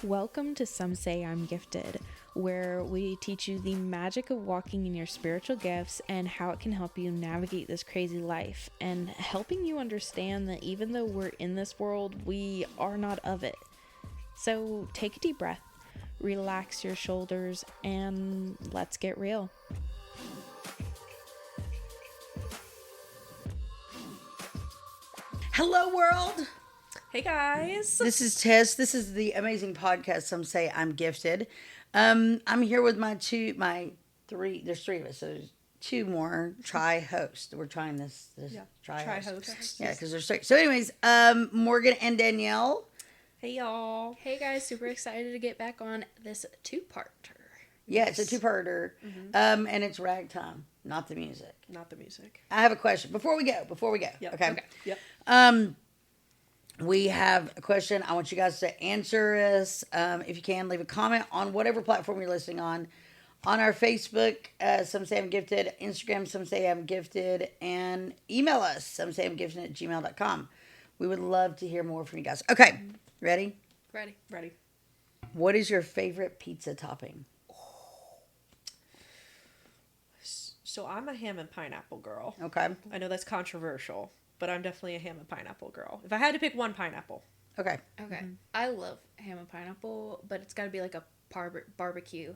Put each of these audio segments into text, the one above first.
Welcome to Some Say I'm Gifted, where we teach you the magic of walking in your spiritual gifts and how it can help you navigate this crazy life, and helping you understand that even though we're in this world, we are not of it. So take a deep breath, relax your shoulders, and let's get real. Hello, world. Hey guys. This is Tess. This is the amazing podcast. Some say I'm gifted. I'm here with three. There's three of us. So there's two more hosts. We're trying this tri-host. Yeah, because there's three. So, anyways, Morgan and Danielle. Hey y'all. Hey guys, super excited to get back on this two-parter. Yeah, it's a two-parter. And it's ragtime, not the music. Not the music. I have a question before we go. Yep. Okay. Yep. We have a question. I want you guys to answer us. If you can, leave a comment on whatever platform you're listening on our Facebook, Some Say I'm Gifted, Instagram, Some Say I'm Gifted, and email us, somesayimgifted@gmail.com. We would love to hear more from you guys. Okay, ready? Ready. What is your favorite pizza topping? So I'm a ham and pineapple girl. Okay. I know that's controversial, but I'm definitely a ham and pineapple girl. If I had to pick one, pineapple. Okay. I love ham and pineapple, but it's got to be like a barbecue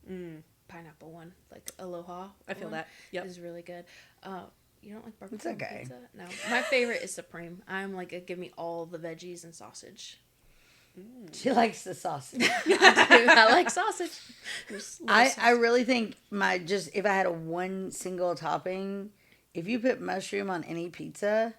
pineapple one, like Aloha. I feel that. Yep. Is really good. You don't like barbecue It's okay. pizza? No. My favorite is Supreme. I'm like, give me all the veggies and sausage. She likes the sausage. I like sausage. I really think if I had a one single topping, if you put mushroom on any pizza,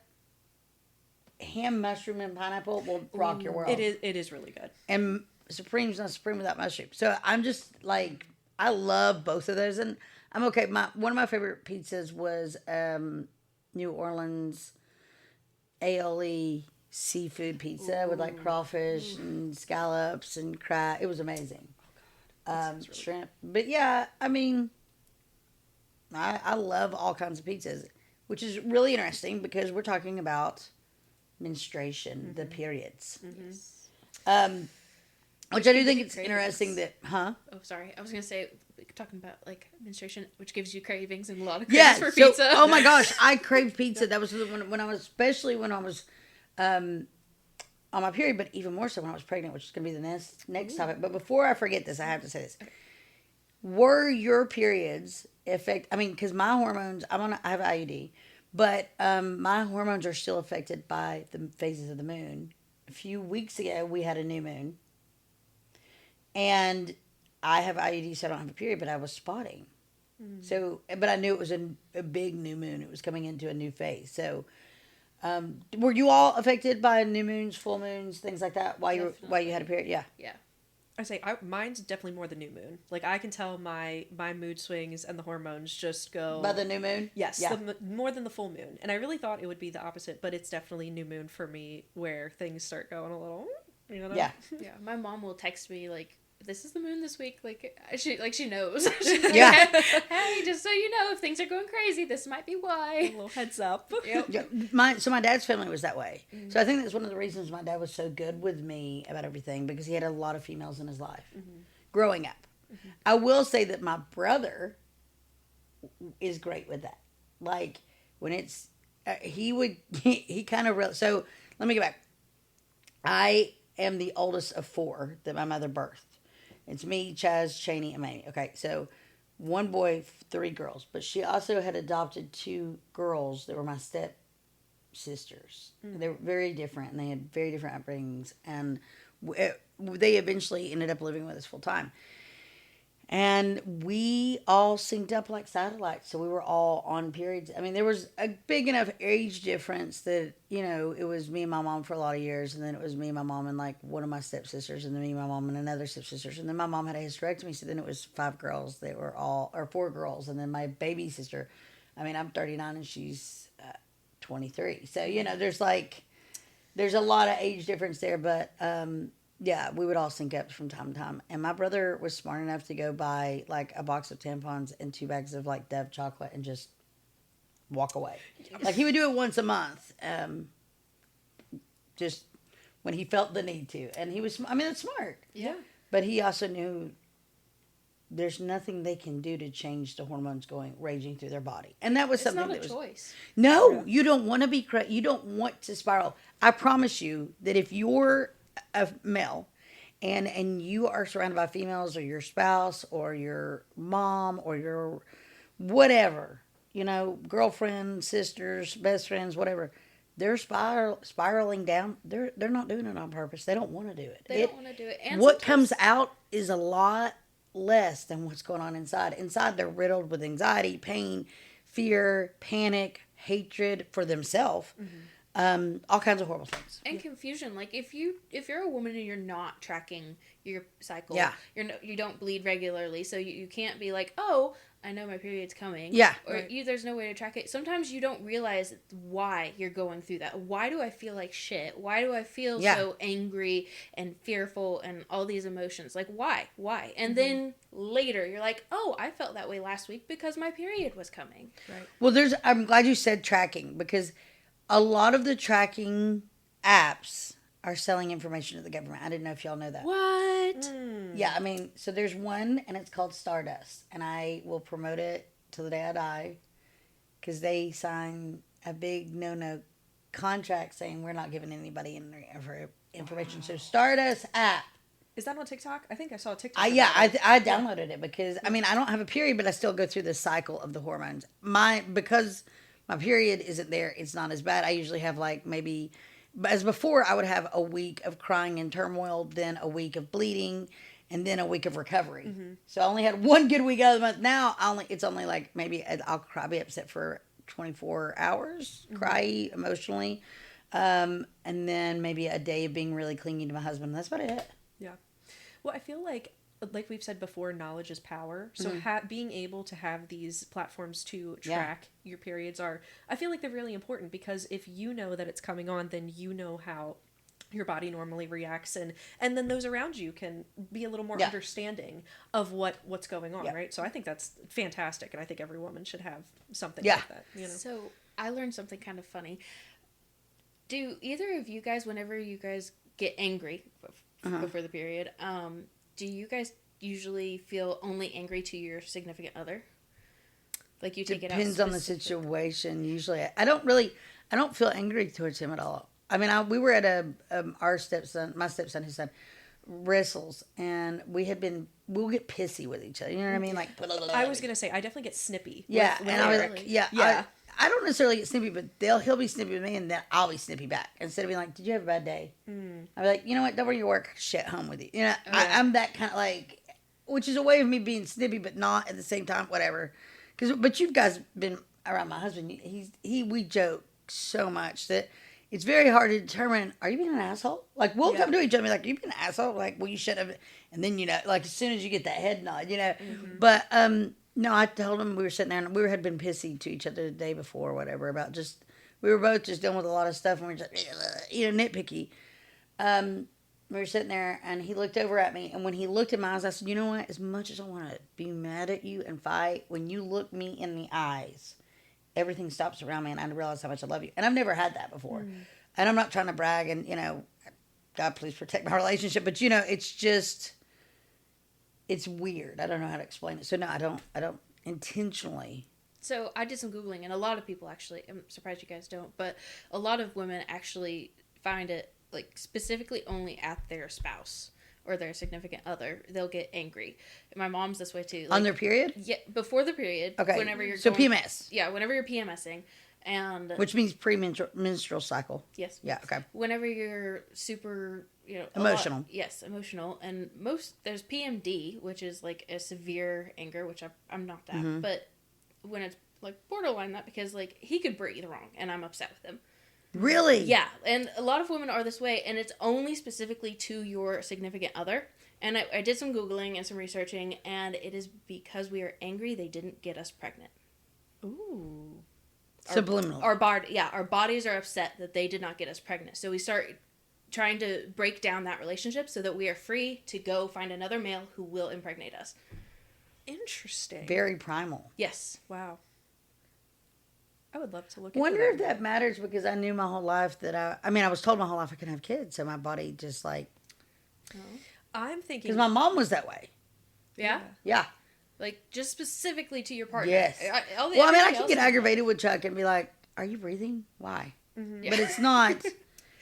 ham, mushroom, and pineapple will rock your world. It is really good. And Supreme's not Supreme without mushroom. So I'm just like, I love both of those, and I'm okay. One of my favorite pizzas was New Orleans aioli seafood pizza with like crawfish and scallops and crab. It was amazing. Really shrimp, but yeah, I mean, I love all kinds of pizzas, which is really interesting because we're talking about menstruation, the periods. Which I do think it's interesting that, Oh, sorry. I was going to say, talking about like menstruation, which gives you cravings and a lot of cravings for pizza. Oh my gosh, I craved pizza. That was when I was, especially when I was on my period, but even more so when I was pregnant, which is going to be the next topic. But before I forget this, I have to say this. Were your periods because my hormones, I have IUD, but my hormones are still affected by the phases of the moon. A few weeks ago, we had a new moon. And I have IUD, so I don't have a period, but I was spotting. So, but I knew it was a big new moon. It was coming into a new phase. So, were you all affected by new moons, full moons, things like that while you had a period? Yeah. Yeah. I say mine's definitely more the new moon. Like I can tell my mood swings and the hormones just go By the new moon? Yes, Yeah. more than the full moon. And I really thought it would be the opposite, but it's definitely new moon for me where things start going a little, Yeah. Yeah. My mom will text me like, this is the moon this week. Like she knows. She's like, Yeah. Hey, just so you know, if things are going crazy, this might be why. A little heads up. Yep. Yeah, my dad's family was that way. So I think that's one of the reasons my dad was so good with me about everything, because he had a lot of females in his life growing up. I will say that my brother is great with that. Like when it's he kind of so let me go back. I am the oldest of four that my mother birthed. It's me, Chaz, Cheney, and Mamie. Okay, so one boy, three girls. But she also had adopted two girls that were my step sisters. They were very different, and they had very different upbringings. And they eventually ended up living with us full time. And we all synced up like satellites, so we were all on periods. I mean, there was a big enough age difference that, it was me and my mom for a lot of years, and then it was me and my mom and like one of my stepsisters, and then me and my mom and another stepsisters, and then my mom had a hysterectomy, so then it was four girls, and then my baby sister, I'm 39 and she's 23. So, there's a lot of age difference there, but yeah, we would all sync up from time to time. And my brother was smart enough to go buy like a box of tampons and 2 bags of like Dove chocolate and just walk away. Like he would do it once a month. Just when he felt the need to. And he was, I mean, it's smart. Yeah. But he also knew there's nothing they can do to change the hormones raging through their body. And that was It's something not a that was choice. No, Yeah. you don't want to be you don't want to spiral. I promise you that if you're a male and you are surrounded by females, or your spouse or your mom or your whatever, girlfriend, sisters, best friends, whatever, they're spiraling down. They're not doing it on purpose. They don't want to do it. They don't want to do it. And What sometimes- comes out is a lot less than what's going on inside. Inside, they're riddled with anxiety, pain, fear, panic, hatred for themselves, all kinds of horrible things. and confusion. Like if you're a woman and you're not tracking your cycle, Yeah. you don't bleed regularly, so you can't be like, oh, I know my period's coming. Yeah. Or Right. there's no way to track it. Sometimes you don't realize why you're going through that. Why do I feel like shit? Why do I feel Yeah. so angry and fearful and all these emotions? Like why? And then later you're like, oh, I felt that way last week because my period was coming. Right. Well, I'm glad you said tracking, because a lot of the tracking apps are selling information to the government. I didn't know if y'all know that. What? Yeah, I mean, so there's one, and it's called Stardust, and I will promote it till the day I die, because they sign a big no contract saying we're not giving anybody any information. So Stardust app. Is that on TikTok? I think I saw a TikTok. I downloaded it because I mean I don't have a period, but I still go through the cycle of the hormones. Because my period isn't there, it's not as bad. I usually have like maybe, as before, I would have a week of crying and turmoil, then a week of bleeding, and then a week of recovery. So I only had one good week out of the month. Now it's only like maybe I'll cry, be upset for 24 hours, cry emotionally, and then maybe a day of being really clingy to my husband. That's about it. Yeah. Well, I feel like we've said before, knowledge is power. So being able to have these platforms to track your periods I feel like they're really important, because if you know that it's coming on, then you know how your body normally reacts, and then those around you can be a little more understanding of what's going on, right? So I think that's fantastic, and I think every woman should have something like that. So I learned something kind of funny. Do either of you guys, whenever you guys get angry before the period, do you guys usually feel only angry to your significant other? Like you take it out. Depends on the situation. Usually, I don't feel angry towards him at all. I mean, we were at my stepson, his son, wrestles, and we'll get pissy with each other. You know what I mean? Like, I was gonna say, I definitely get snippy. yeah, with and I was Eric. like, yeah. I don't necessarily get snippy, but he'll be snippy with me, and then I'll be snippy back. Instead of being like, "Did you have a bad day?" I'll be like, "You know what? Don't worry your work. Shit, home with you." You know, I'm that kind of like, which is a way of me being snippy, but not at the same time. Whatever. But you guys been around my husband. We joke so much that it's very hard to determine, are you being an asshole? Like, we'll come to each other and be like, you being an asshole? Like, well, you should have. And then, like, as soon as you get that head nod, But, no, I told him we were sitting there and we had been pissy to each other the day before or whatever about we were both just dealing with a lot of stuff and we were just, nitpicky. We were sitting there and he looked over at me, and when he looked in my eyes, I said, you know what? As much as I want to be mad at you and fight, when you look me in the eyes, everything stops around me and I realize how much I love you. And I've never had that before. And I'm not trying to brag and, God, please protect my relationship. But, it's just, it's weird. I don't know how to explain it. So, no, I don't intentionally. So I did some Googling, and a lot of people actually, I'm surprised you guys don't, but a lot of women actually find it, like, specifically only at their spouse or their significant other, they'll get angry. And my mom's this way too. Like, On their period? Yeah, before the period. Okay. Whenever you're PMS. Yeah, whenever you're PMSing. And which means premenstrual cycle. Yes. Yeah, okay. Whenever you're super, emotional. Yes, emotional. And there's PMD, which is like a severe anger, which I'm not that. But when it's like borderline that, because like he could breathe wrong and I'm upset with him. Really? Yeah, and a lot of women are this way, and it's only specifically to your significant other. And I did some Googling and some researching, and it is because we are angry they didn't get us pregnant. Ooh. Subliminal. Our bodies are upset that they did not get us pregnant. So we start trying to break down that relationship so that we are free to go find another male who will impregnate us. Interesting. Very primal. Yes. Wow. I would love to look into Wonder if that. that matters, because I knew my whole life that I mean, I was told my whole life I couldn't have kids. So my body just like, I'm thinking. because my mom was that way. Yeah? Yeah. Like, just specifically to your partner. Yes. Well, I mean, I could get aggravated with Chuck and be like, "Are you breathing? Why?" Mm-hmm. But it's not.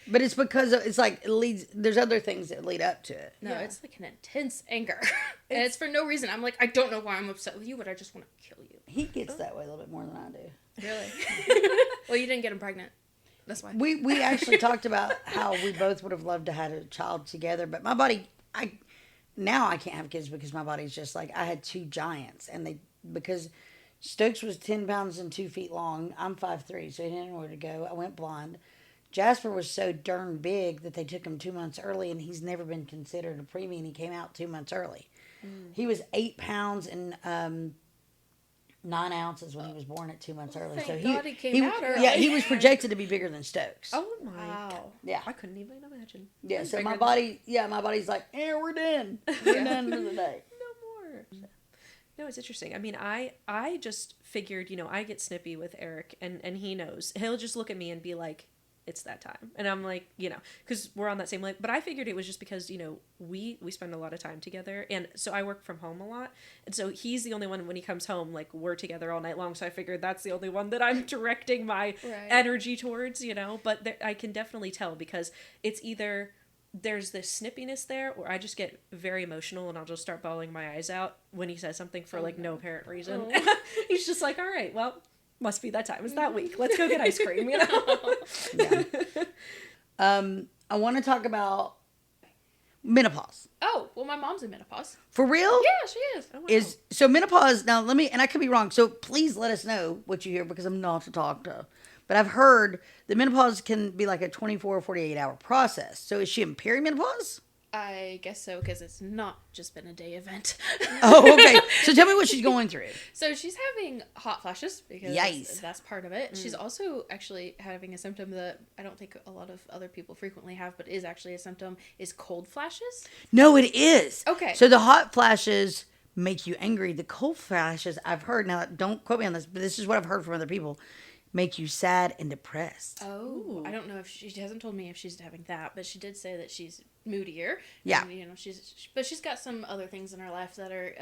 But it's because it's like it leads. There's other things that lead up to it. No, it's like an intense anger. And it's for no reason. I'm like, I don't know why I'm upset with you, but I just want to kill you. He gets that way a little bit more than I do. Really? Well, you didn't get him pregnant. That's why. We actually talked about how we both would have loved to have a child together, but my body, now I can't have kids because my body's just like, I had two giants, and because Stokes was 10 pounds and 2 feet long. I'm 5'3", so he didn't know where to go. I went blonde. Jasper was so darn big that they took him 2 months early, and he's never been considered a preemie, and he came out 2 months early. He was 8 pounds and 9 ounces when he was born at 2 months early. Thank So God he came out early. Yeah, he was projected to be bigger than Stokes. Oh my! Wow. Yeah. I couldn't even imagine. Yeah, so bigger my body's like, we're done. We're done for the day. No more. No, it's interesting. I mean, I just figured, I get snippy with Eric, and he knows. He'll just look at me and be like, it's that time. And I'm like, because we're on that same line. But I figured it was just because, we spend a lot of time together. And so I work from home a lot. And so he's the only one when he comes home, like, we're together all night long. So I figured that's the only one that I'm directing my energy towards, But I can definitely tell, because it's either there's this snippiness there, or I just get very emotional and I'll just start bawling my eyes out when he says something for no apparent reason. He's just like, all right, well, must be that time. It's that week. Let's go get ice cream, Yeah. I want to talk about menopause. Oh, well, my mom's in menopause. For real? Yeah, she is. Oh, wow. So menopause, now and I could be wrong, so please let us know what you hear, because I'm not to talk to. But I've heard that menopause can be like a 24 or 48 hour process. So is she in perimenopause? I guess so, because it's not just been a day event. Oh, okay. So tell me what she's going through. So she's having hot flashes, because Yikes. that's part of it. She's also actually having a symptom that I don't think a lot of other people frequently have, but is actually a symptom, is cold flashes. No, it is. Okay. So the hot flashes make you angry. The cold flashes, I've heard, now don't quote me on this, but this is what I've heard from other people, make you sad and depressed. Oh, Ooh. I don't know if she hasn't told me if she's having that, but she did say that she's moodier. Yeah. And, but she's got some other things in her life that are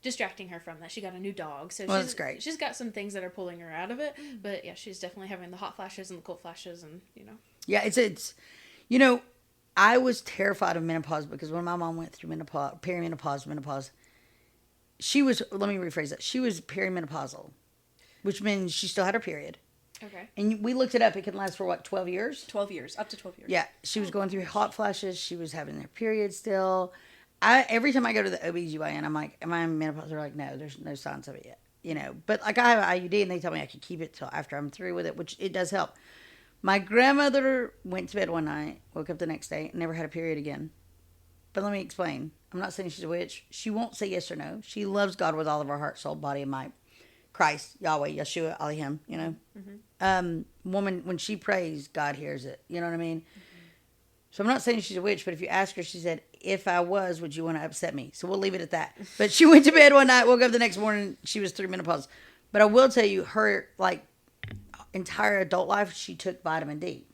distracting her from that. She got a new dog, so Well, that's great. She's got some things that are pulling her out of it. But yeah, she's definitely having the hot flashes and the cold flashes, and Yeah, it's I was terrified of menopause, because when my mom went through perimenopause, menopause, she was, let me rephrase that, she was perimenopausal, which means she still had her period. Okay. And we looked it up. It can last for what, 12 years? 12 years, up to 12 years. Yeah. She was going through hot flashes. She was having her period still. Every time I go to the OBGYN, I'm like, am I in menopause? They're like, no, there's no signs of it yet. But like, I have an IUD, and they tell me I can keep it till after I'm through with it, which it does help. My grandmother went to bed one night, woke up the next day, and never had a period again. But let me explain. I'm not saying she's a witch. She won't say yes or no. She loves God with all of her heart, soul, body, and might. Christ, Yahweh, Yeshua, Elohim, Woman, when she prays, God hears it. You know what I mean? So I'm not saying she's a witch, but if you ask her, she said, if I was, would you want to upset me? So we'll leave it at that. But she went to bed one night, woke up the next morning, she was through menopause. But I will tell you, her, entire adult life, she took vitamin D.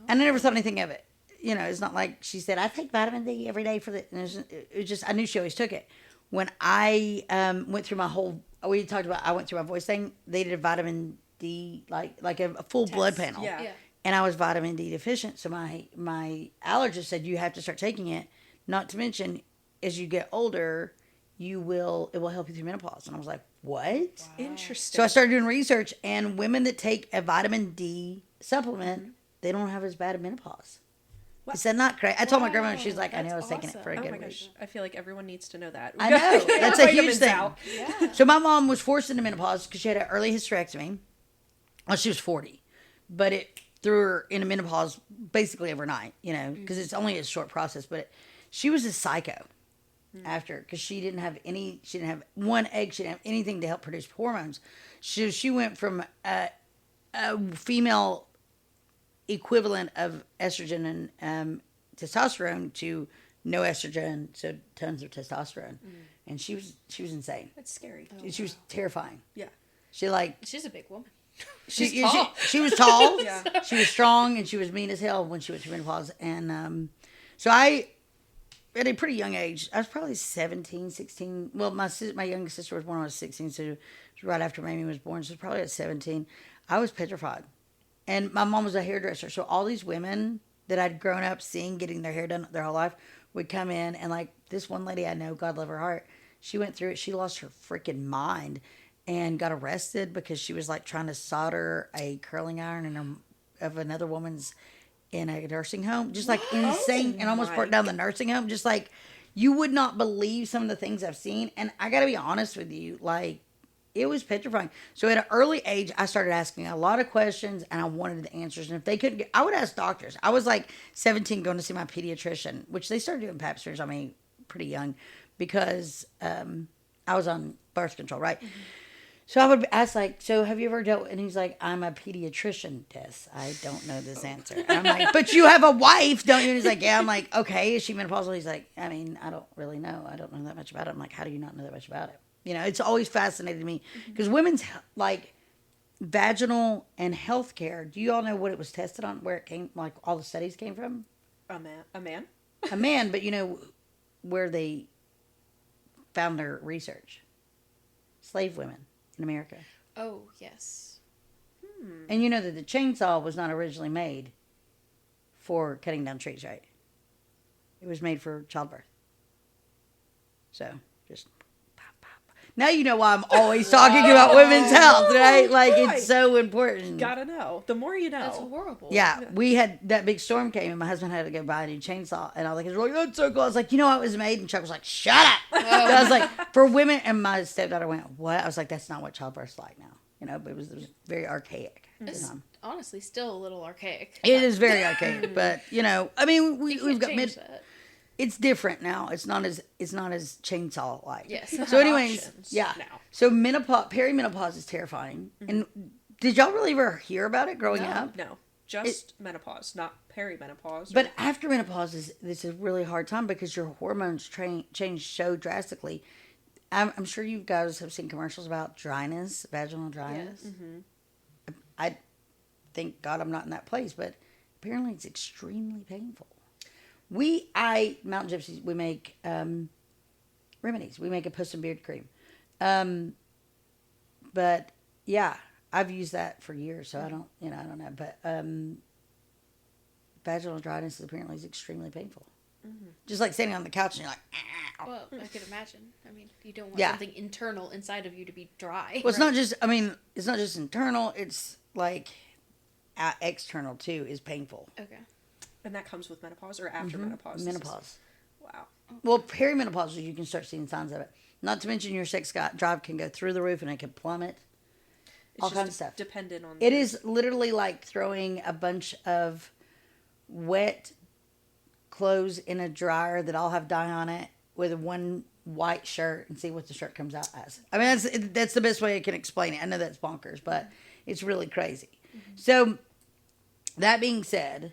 And I never thought anything of it. It's not like she said, I take vitamin D every day for the... And it was just, I knew she always took it. When I went through my whole... We talked about, I went through my voice thing. They did a vitamin D, like a full blood panel. Yeah. And I was vitamin D deficient. So my allergist said, you have to start taking it. Not to mention, as you get older, it will help you through menopause. And I was like, what? Wow. Interesting. So I started doing research, and women that take a vitamin D supplement, they don't have as bad a menopause. What? He said, not crazy. I told my grandma, and she's like, I know, I was taking it for a good reason. Gosh. I feel like everyone needs to know that. I know. That's a huge thing. Yeah. So my mom was forced into menopause because she had an early hysterectomy. Well, she was 40. But it threw her into menopause basically overnight, because it's only a short process. But she was a psycho after, because she didn't have one egg, she didn't have anything to help produce hormones. She went from a female equivalent of estrogen and testosterone to no estrogen, so tons of testosterone. And she was insane. That's scary. She was terrifying. Yeah. She's a big woman. She tall. she was tall. Yeah. She was strong, and she was mean as hell when she went through menopause. And so I, at a pretty young age, I was probably 17, 16. Well, my youngest sister was born when I was 16, so it was right after Mamie was born. So probably at 17, I was petrified. And my mom was a hairdresser, so all these women that I'd grown up seeing getting their hair done their whole life would come in, and like this one lady I know, God love her heart, she went through it. She lost her freaking mind and got arrested because she was like trying to solder a curling iron of another woman's in a nursing home, just like insane, and almost burnt down the nursing home. Just like you would not believe some of the things I've seen. And I got to be honest with you, like it was petrifying. So at an early age, I started asking a lot of questions, and I wanted the answers. And if they couldn't, I would ask doctors. I was like 17 going to see my pediatrician, which they started doing pap smears on me pretty young because I was on birth control, right? Mm-hmm. So I would ask, like, so have you ever dealt? And he's like, I'm a pediatrician, Tess. I don't know this answer. And I'm like, but you have a wife, don't you? And he's like, yeah. I'm like, okay, is she menopausal? He's like, I mean, I don't really know. I don't know that much about it. I'm like, how do you not know that much about it? You know, it's always fascinated me because women's, like, vaginal and health care, do you all know what it was tested on, where it came, like, all the studies came from? A man? A man, but you know where they found their research? Slave women in America. Oh, yes. And you know that the chainsaw was not originally made for cutting down trees, right? It was made for childbirth. So, just now you know why I'm always talking about women's health, right? Like, it's so important. Gotta know. The more you know. That's horrible. Yeah, we had that big storm came, and my husband had to go buy a new chainsaw, and I was like, that's so cool. I was like, you know how it was made? And Chuck was like, shut up. I was like, for women, and my stepdaughter went, what? I was like, that's not what childbirth's like now. You know, but it was very archaic. It's honestly still a little archaic. It is very archaic, but you know, I mean, we've got that. It's different now. It's not as chainsaw like. Yes. So, anyways, yeah. Now. So perimenopause is terrifying. And did y'all really ever hear about it growing up? No, just menopause, not perimenopause. But after menopause this is a really hard time because your hormones change so drastically. I'm sure you guys have seen commercials about dryness, vaginal dryness. Yes. Mm-hmm. I thank God I'm not in that place, but apparently it's extremely painful. Mountain Gypsies, we make remedies. We make a puss and beard cream. But yeah, I've used that for years, so I don't know. But vaginal dryness apparently is extremely painful. Mm-hmm. Just like sitting on the couch and you're like, ow. Well, I could imagine. I mean, you don't want something internal inside of you to be dry. Well, it's not just, it's not just internal, it's like external too is painful. Okay. And that comes with menopause or after menopause? Menopause. Wow. Well, perimenopause, you can start seeing signs of it. Not to mention your sex drive can go through the roof and it can plummet. It's all just kinds of stuff. Dependent on. It is literally like throwing a bunch of wet clothes in a dryer that all have dye on it with one white shirt and see what the shirt comes out as. I mean, that's the best way I can explain it. I know that's bonkers, but it's really crazy. Mm-hmm. So, that being said,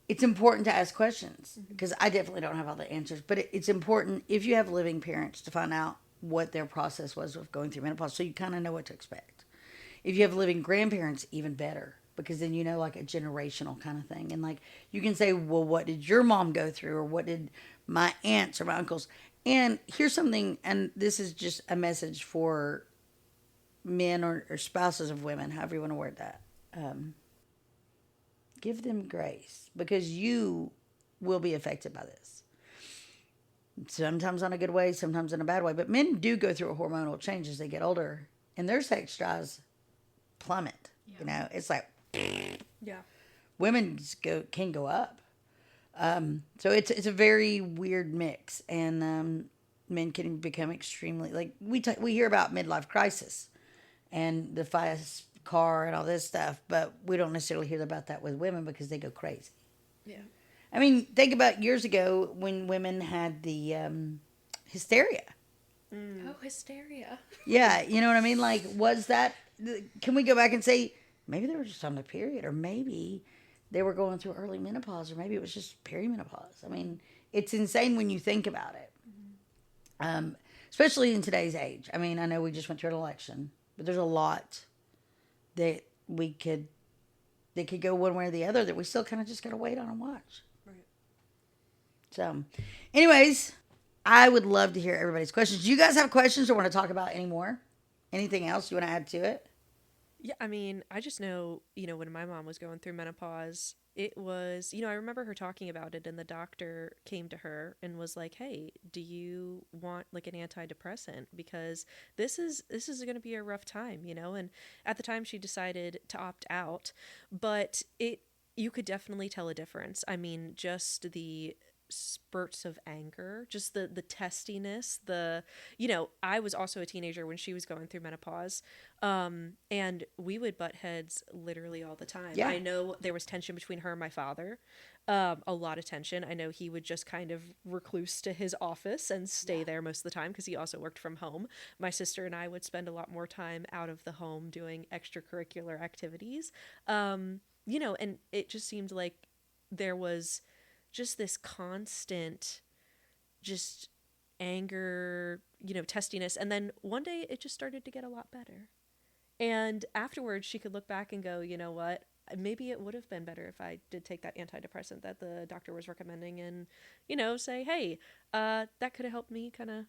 it's important to ask questions because I definitely don't have all the answers, but it's important if you have living parents to find out what their process was of going through menopause so you kind of know what to expect. If you have living grandparents, even better because then you know like a generational kind of thing. And like you can say, well, what did your mom go through or what did my aunts or my uncles? And here's something, and this is just a message for men or spouses of women, however you want to word that. Give them grace because you will be affected by this. Sometimes in a good way, sometimes in a bad way. But men do go through a hormonal change as they get older, and their sex drives plummet. Yeah. You know, it's like, yeah. Women can go up. So it's a very weird mix, and men can become extremely like we hear about midlife crisis, and the fast car and all this stuff, but we don't necessarily hear about that with women because they go crazy. Yeah. I mean, think about years ago when women had the hysteria. Oh, hysteria. Yeah, you know what I mean? Like, was that, can we go back and say, maybe they were just on their period, or maybe they were going through early menopause, or maybe it was just perimenopause. I mean, it's insane when you think about it. Especially in today's age. I mean, I know we just went through an election, but there's a lot that they could go one way or the other, that we still kind of just got to wait on and watch. Right. So, anyways, I would love to hear everybody's questions. Do you guys have questions or want to talk about any more? Anything else you want to add to it? Yeah, I mean, I just know, when my mom was going through menopause, it was, I remember her talking about it, and the doctor came to her and was like, "Hey, do you want like an antidepressant? Because this is going to be a rough time, And at the time, she decided to opt out, but you could definitely tell a difference. I mean, just the spurts of anger, just the testiness, I was also a teenager when she was going through menopause, and we would butt heads literally all the time. Yeah. I know there was tension between her and my father, a lot of tension. I know he would just kind of recluse to his office and stay there most of the time because he also worked from home. My sister and I would spend a lot more time out of the home doing extracurricular activities, and it just seemed like there was just this constant just anger, testiness. And then one day it just started to get a lot better. And afterwards she could look back and go, you know what? Maybe it would have been better if I did take that antidepressant that the doctor was recommending and, say, hey, that could have helped me kind of,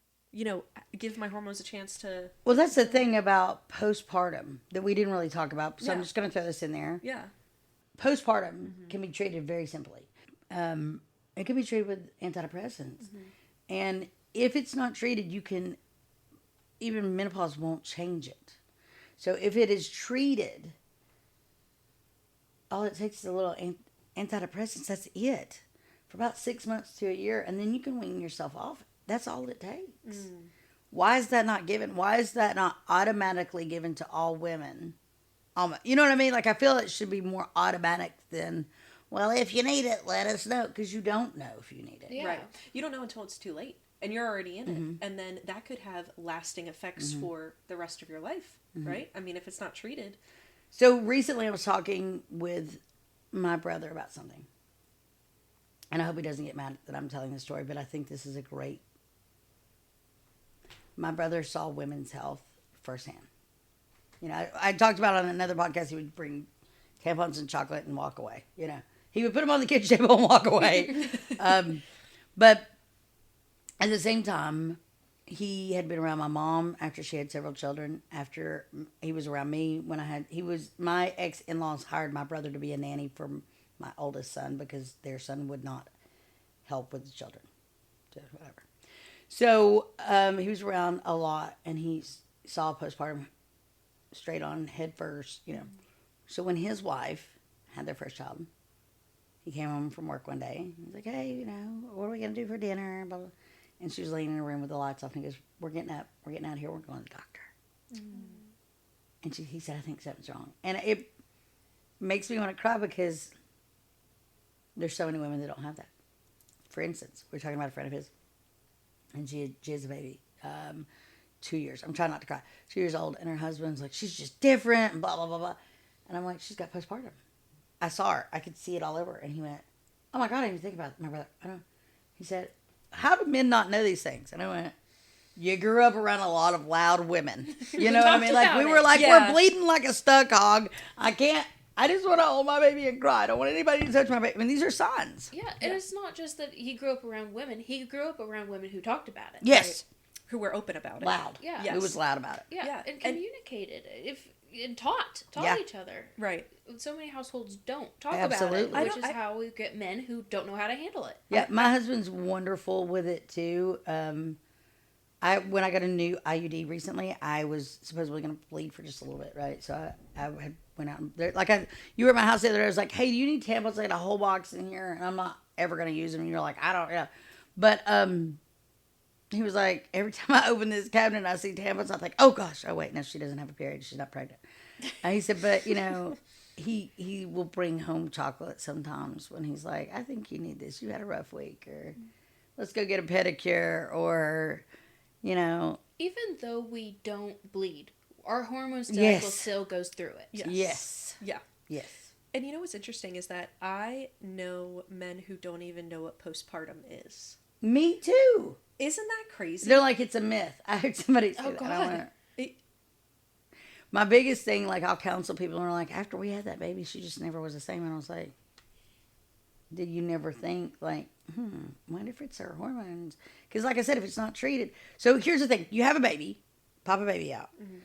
give my hormones a chance to... Well, that's the thing about postpartum that we didn't really talk about. So Yeah. I'm just going to throw this in there. Yeah. Postpartum can be treated very simply. It can be treated with antidepressants. And if it's not treated, even menopause won't change it. So if it is treated, all it takes is a little antidepressants. That's it. For about 6 months to a year. And then you can wean yourself off. That's all it takes. Why is that not given? Why is that not automatically given to all women? You know what I mean? Like, I feel it should be more automatic than... Well, if you need it, let us know, because you don't know if you need it. Yeah. Right. You don't know until it's too late, and you're already in it. And then that could have lasting effects for the rest of your life, right? I mean, if it's not treated. So recently I was talking with my brother about something. And I hope he doesn't get mad that I'm telling this story, but I think this is a great... My brother saw women's health firsthand. I talked about on another podcast, he would bring tampons and chocolate and walk away, He would put them on the kitchen table and walk away. But at the same time, he had been around my mom after she had several children. After he was around me my ex-in-laws hired my brother to be a nanny for my oldest son because their son would not help with the children. So whatever. So he was around a lot, and he saw postpartum straight on head first, So when his wife had their first child, he came home from work one day. He was like, hey, what are we going to do for dinner? Blah, blah. And she was laying in a room with the lights off. And he goes, we're getting up. We're getting out of here. We're going to the doctor. And he said, I think something's wrong. And it makes me want to cry because there's so many women that don't have that. For instance, we were talking about a friend of his. And she has a baby. 2 years. I'm trying not to cry. 2 years old. And her husband's like, she's just different. And blah, blah, blah, blah. And I'm like, she's got postpartum. I saw her. I could see it all over. And he went, oh my God, I didn't even think about it. My brother, I don't know. He said, how do men not know these things? And I went, you grew up around a lot of loud women. You know what I mean? Like, we were like, we're bleeding like a stuck hog. I just want to hold my baby and cry. I don't want anybody to touch my baby. I mean, these are signs. Yeah, and it's not just that he grew up around women. He grew up around women who talked about it. Yes. Right? Who were open about it. Loud. Yeah. Yes. Who was loud about it. Yeah, and communicated. And taught each other. Right. So many households don't talk Absolutely. about it, which is how we get men who don't know how to handle it. Yeah, my husband's wonderful with it too. When I got a new IUD recently, I was supposedly going to bleed for just a little bit, right? So I had went out and there, you were at my house the other day. I was like, hey, do you need tampons? I got a whole box in here, and I'm not ever going to use them. And you're like, I don't know, but he was like, every time I open this cabinet and I see tampons, I think, oh gosh, oh wait, no, she doesn't have a period. She's not pregnant. And he said, but he will bring home chocolate sometimes when he's like, I think you need this. You had a rough week, or let's go get a pedicure, or, Even though we don't bleed, our hormone cycle still goes through it. Yes. Yeah. Yes. And what's interesting is that I know men who don't even know what postpartum is. Me too. Isn't that crazy? They're like, it's a myth. I heard somebody say that. God. My biggest thing, like, I'll counsel people and they're like, after we had that baby, she just never was the same. And I was like, did you never think, like, wonder if it's her hormones? Because, like I said, if it's not treated. So here's the thing. You have a baby, pop a baby out. Mm-hmm.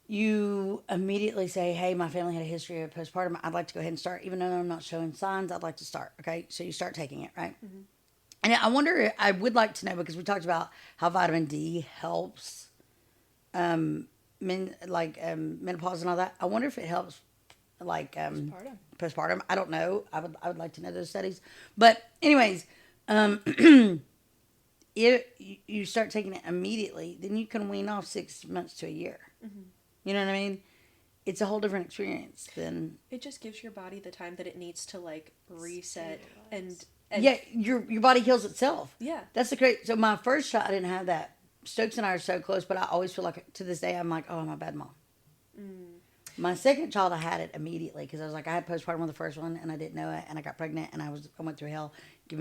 You immediately say, hey, my family had a history of postpartum. I'd like to go ahead and start. Even though I'm not showing signs, I'd like to start. Okay? So you start taking it, right? Mm-hmm. And I wonder, I would like to know, because we talked about how vitamin D helps menopause and all that. I wonder if it helps, like, postpartum. I don't know. I would like to know those studies. But anyways, if you start taking it immediately, then you can wean off 6 months to a year. Mm-hmm. You know what I mean? It's a whole different experience than... It just gives your body the time that it needs to, like, reset and yeah, your body heals itself. Yeah. That's the great... So my first shot, I didn't have that. Stokes and I are so close, but I always feel like, to this day, I'm like, oh, I'm a bad mom. Mm. My second child, I had it immediately, because I was like, I had postpartum with the first one, and I didn't know it, and I got pregnant, and I went through hell. Give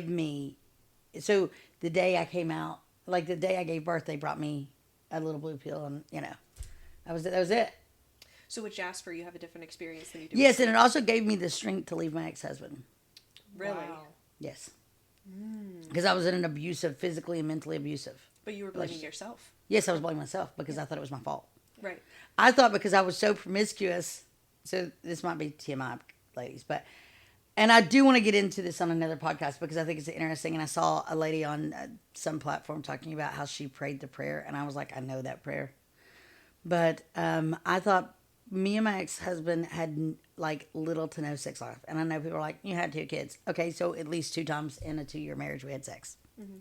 me... So the day I came out, like the day I gave birth, they brought me a little blue pill, and, that was it. So with Jasper, you have a different experience than you do. Yes, and it also gave me the strength to leave my ex-husband. Really? Wow. Yes. Because I was in an physically and mentally abusive. But you were blaming yourself. Yes, I was blaming myself because I thought it was my fault. Right. I thought because I was so promiscuous, so this might be TMI, ladies, and I do want to get into this on another podcast because I think it's interesting, and I saw a lady on some platform talking about how she prayed the prayer, and I was like, I know that prayer. But I thought me and my ex-husband had, like, little to no sex life. And I know people are like, you had 2 kids. Okay, so at least 2 times in a 2-year marriage we had sex. Mm-hmm.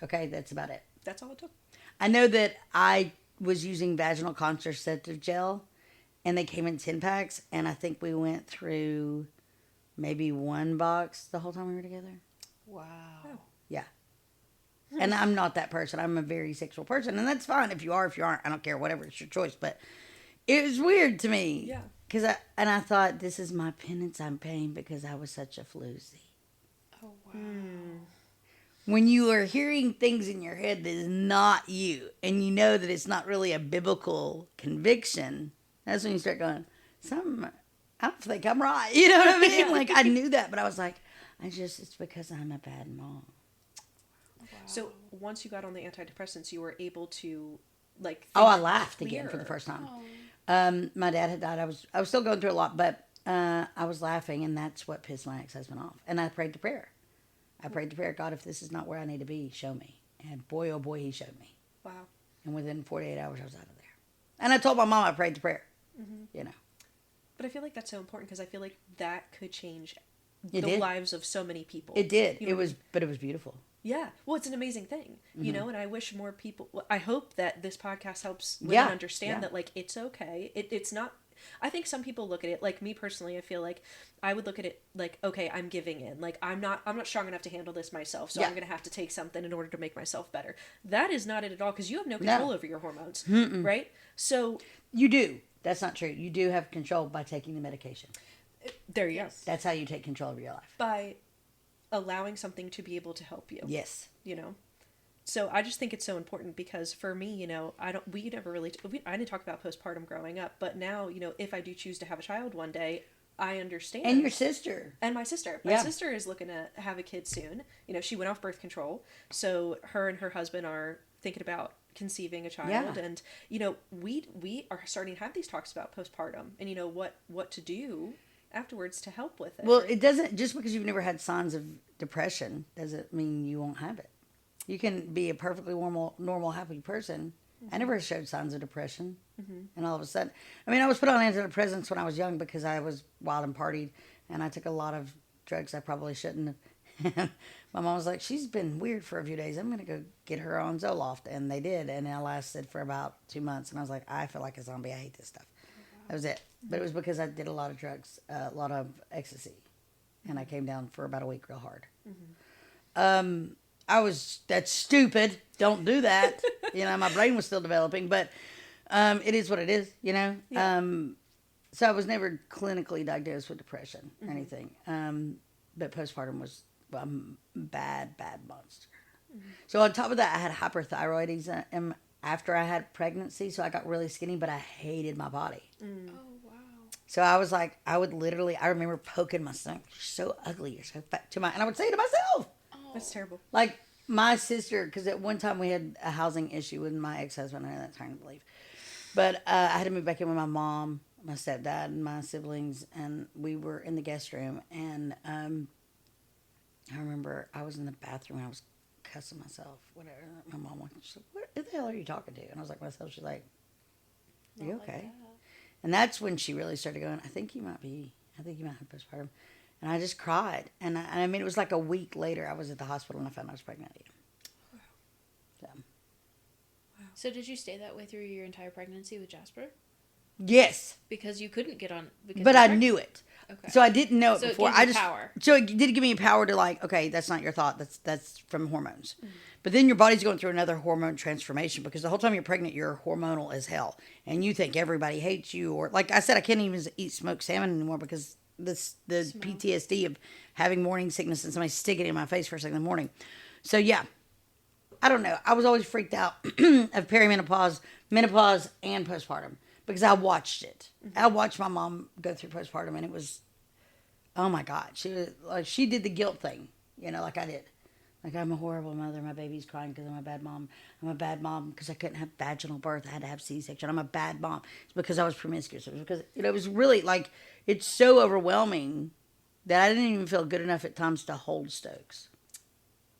Okay, that's about it. That's all it took. I know that I was using vaginal contraceptive gel, and they came in 10 packs, and I think we went through maybe 1 box the whole time we were together. Wow. Oh. Yeah. And I'm not that person. I'm a very sexual person, and that's fine if you are, if you aren't. I don't care, whatever. It's your choice, but... It was weird to me. Yeah. Because I thought, this is my penance I'm paying because I was such a floozy. Oh, wow. When you are hearing things in your head that is not you, and you know that it's not really a biblical conviction, that's when you start going, I don't think I'm right. You know what I mean? Yeah. Like, I knew that, but I was like, it's because I'm a bad mom. Wow. So, once you got on the antidepressants, you were able to, like... I laughed again for the first time. Oh. My dad had died. I was still going through a lot, but I was laughing, and that's what pissed my ex-husband off. And I prayed the prayer. God, if this is not where I need to be, show me. And boy, oh boy, he showed me. Wow. And within 48 hours, I was out of there. And I told my mom I prayed the prayer. Mm-hmm. But I feel like that's so important because I feel like that could change the lives of so many people. It did. But it was beautiful. Yeah. Well, it's an amazing thing, and I wish more people, I hope that this podcast helps women understand that, like, it's okay. It's not, I think some people look at it, like me personally, I feel like I would look at it like, okay, I'm giving in. Like, I'm not strong enough to handle this myself, so I'm going to have to take something in order to make myself better. That is not it at all, because you have no control over your hormones, right? So. You do. That's not true. You do have control by taking the medication. There you go. That's how you take control of your life. By allowing something to be able to help you. Yes. So I just think it's so important because for me, I didn't talk about postpartum growing up, but now, if I do choose to have a child one day, I understand. And your sister. And my sister. My sister is looking to have a kid soon. She went off birth control. So her and her husband are thinking about conceiving a child. Yeah. And, we are starting to have these talks about postpartum and, what to do afterwards to help with it. Well, it doesn't, just because you've never had signs of depression doesn't mean you won't have it. You can be a perfectly normal, happy person. Mm-hmm. I never showed signs of depression. Mm-hmm. And all of a sudden, I was put on antidepressants when I was young because I was wild and partied, and I took a lot of drugs I probably shouldn't have. My mom was like, she's been weird for a few days. I'm going to go get her on Zoloft. And they did. And I lasted for about 2 months. And I was like, I feel like a zombie. I hate this stuff. That was it. But it was because I did a lot of drugs, a lot of ecstasy. And I came down for about a week real hard. Mm-hmm. That's stupid. Don't do that. My brain was still developing. But it is what it is, Yeah. So I was never clinically diagnosed with depression or anything. But postpartum was bad monster. Mm-hmm. So on top of that, I had hyperthyroidism. after I had pregnancy, so I got really skinny, but I hated my body. Oh, wow. So I was like, I remember poking my stomach. You're so ugly. You're so fat. And I would say to myself. Oh. That's terrible. Like my sister, because at one time we had a housing issue with my ex-husband. I know that's hard to believe. But I had to move back in with my mom, my stepdad, and my siblings. And we were in the guest room. And I remember I was in the bathroom and I was cussing myself, whatever. My mom went, she's like, what the hell are you talking to? And I was like, myself. She's like, are you okay? Like and that's when she really started going, I think you might have postpartum. And I just cried. And I mean, it was like a week later, I was at the hospital and I found I was pregnant again. Wow. So did you stay that way through your entire pregnancy with Jasper? Yes. Because you couldn't get on. But I knew it. Okay. So I didn't know it so before. It power. So it did give me power to like, okay, that's not your thought. That's from hormones. Mm-hmm. But then your body's going through another hormone transformation because the whole time you're pregnant, you're hormonal as hell. And you think everybody hates you. Or like I said, I can't even eat smoked salmon anymore because the PTSD of having morning sickness and somebody sticking it in my face first thing in the morning. So yeah, I don't know. I was always freaked out of perimenopause, menopause, and postpartum because I watched it. Mm-hmm. I watched my mom go through postpartum and it was, oh my God. She did the guilt thing, like I did. Like, I'm a horrible mother. My baby's crying because I'm a bad mom. I'm a bad mom because I couldn't have vaginal birth. I had to have C-section. I'm a bad mom. It's because I was promiscuous. It was because, it was really, like, it's so overwhelming that I didn't even feel good enough at times to hold Stokes.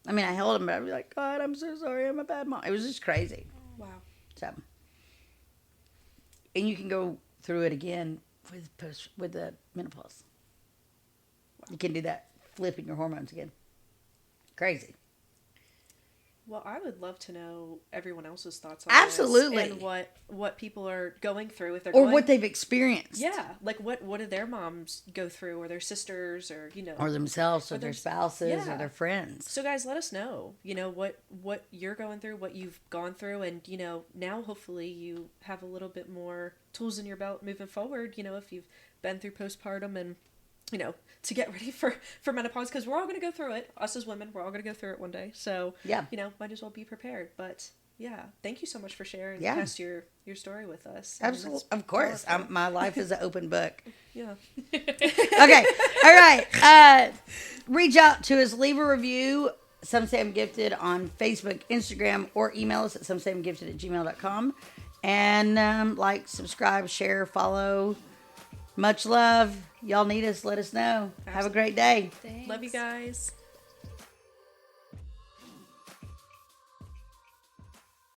I mean, I held him, but I'd be like, God, I'm so sorry. I'm a bad mom. It was just crazy. Wow. So, and you can go through it again with the menopause. Wow. You can do that, flipping your hormones again. Crazy. Well, I would love to know everyone else's thoughts on Absolutely. this and what people are going through if they're what they've experienced. Yeah, like what did their moms go through, or their sisters, or or themselves, or their spouses, yeah. or their friends. So, guys, let us know. What you're going through, what you've gone through, and now hopefully you have a little bit more tools in your belt moving forward. If you've been through postpartum and. To get ready for menopause, because we're all going to go through it. Us as women, we're all going to go through it one day. So, yeah, might as well be prepared. But, yeah, thank you so much for sharing past your story with us. Absolutely. Of course. My life is an open book. Yeah. Okay. All right. Reach out to us. Leave a review. Some Say I'm Gifted on Facebook, Instagram, or email us at somesayimgifted@gmail.com. And like, subscribe, share, follow. Much love. Y'all need us. Let us know. Absolutely. Have a great day. Thanks. Love you guys.